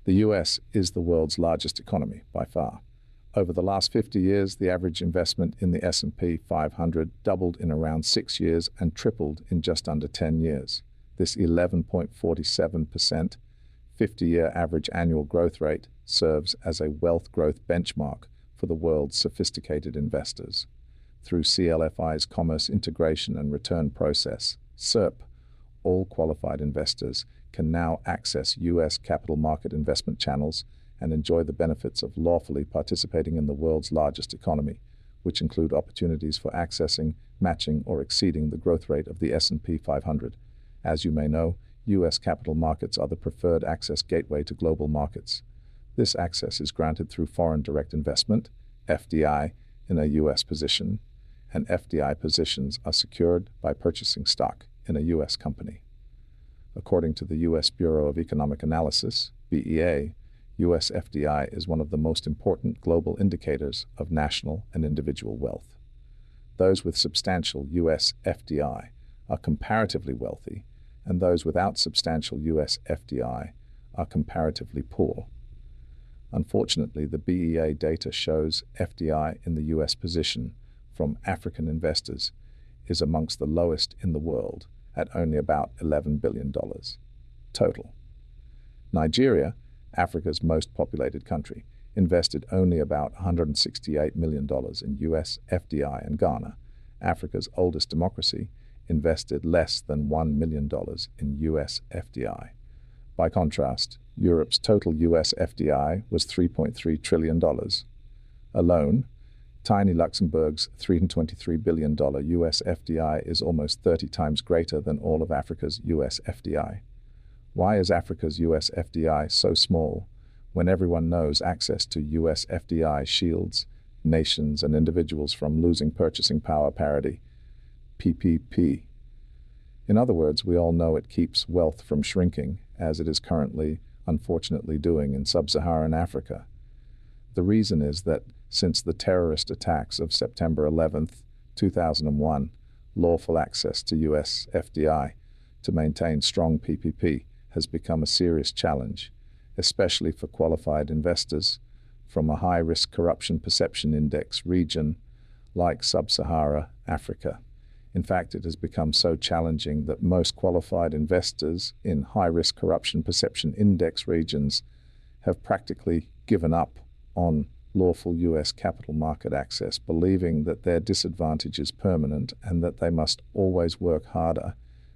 The US is the world's largest economy by far. Over the last 50 years, the average investment in the S&P 500 doubled in around 6 years and tripled in just under 10 years. This 11.47% 50-year average annual growth rate serves as a wealth growth benchmark for the world's sophisticated investors. Through CLFI's Commerce Integration and Return Process, CIRP, all qualified investors can now access U.S. capital market investment channels and enjoy the benefits of lawfully participating in the world's largest economy, which include opportunities for accessing, matching, or exceeding the growth rate of the S&P 500. As you may know, U.S. capital markets are the preferred access gateway to global markets. This access is granted through foreign direct investment, FDI, in a U.S. position, and FDI positions are secured by purchasing stock in a U.S. company. According to the U.S. Bureau of Economic Analysis, BEA, U.S. FDI is one of the most important global indicators of national and individual wealth. Those with substantial U.S. FDI are comparatively wealthy, and those without substantial U.S. FDI are comparatively poor. Unfortunately, the BEA data shows FDI in the U.S. position from African investors is amongst the lowest in the world at only about $11 billion total. Nigeria, Africa's most populated country, invested only about $168 million in U.S. FDI, and Ghana, Africa's oldest democracy, invested less than $1 million in U.S. FDI. By contrast, Europe's total U.S. FDI was $3.3 trillion. Alone, tiny Luxembourg's $323 billion U.S. FDI is almost 30 times greater than all of Africa's U.S. FDI. Why is Africa's U.S. FDI so small when everyone knows access to U.S. FDI shields nations and individuals from losing purchasing power parity, PPP? In other words, we all know it keeps wealth from shrinking, as it is currently, unfortunately, doing in sub-Saharan Africa. The reason is that since the terrorist attacks of September 11, 2001, lawful access to U.S. FDI to maintain strong PPP has become a serious challenge, especially for qualified investors from a high-risk corruption perception index region like sub-Sahara Africa. In fact, it has become so challenging that most qualified investors in high-risk corruption perception index regions have practically given up on lawful U.S. capital market access, believing that their disadvantage is permanent and that they must always work harder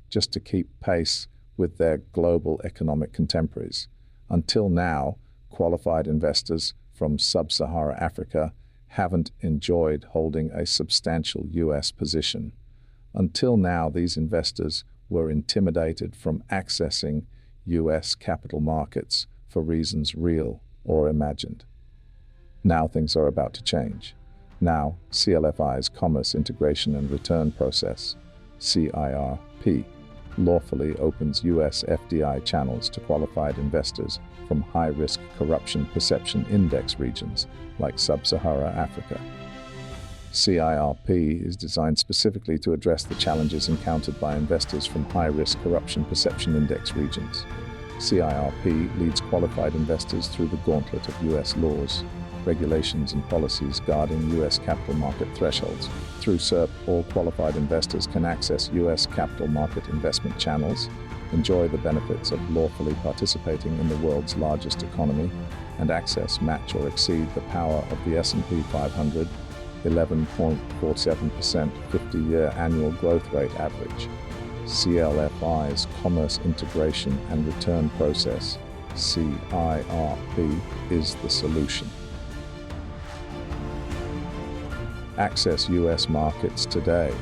just to keep pace with their global economic contemporaries. Until now, qualified investors from sub-Sahara Africa haven't enjoyed holding a substantial U.S. position. Until now, these investors were intimidated from accessing U.S. capital markets for reasons real or imagined. Now things are about to change. Now, CLFI's Commerce Integration and Return Process, CIRP, lawfully opens U.S. FDI channels to qualified investors from high-risk corruption perception index regions like sub-Sahara Africa. CIRP is designed specifically to address the challenges encountered by investors from high-risk corruption perception index regions. CIRP leads qualified investors through the gauntlet of U.S. laws, regulations, and policies guarding U.S. capital market thresholds. Through CIRP, all qualified investors can access U.S. capital market investment channels, enjoy the benefits of lawfully participating in the world's largest economy, and match or exceed the power of the S&P 500 11.47% 50-year annual growth rate average. CLFI's Commerce Integration and Return Process, CIRP, is the solution. Access U.S. markets today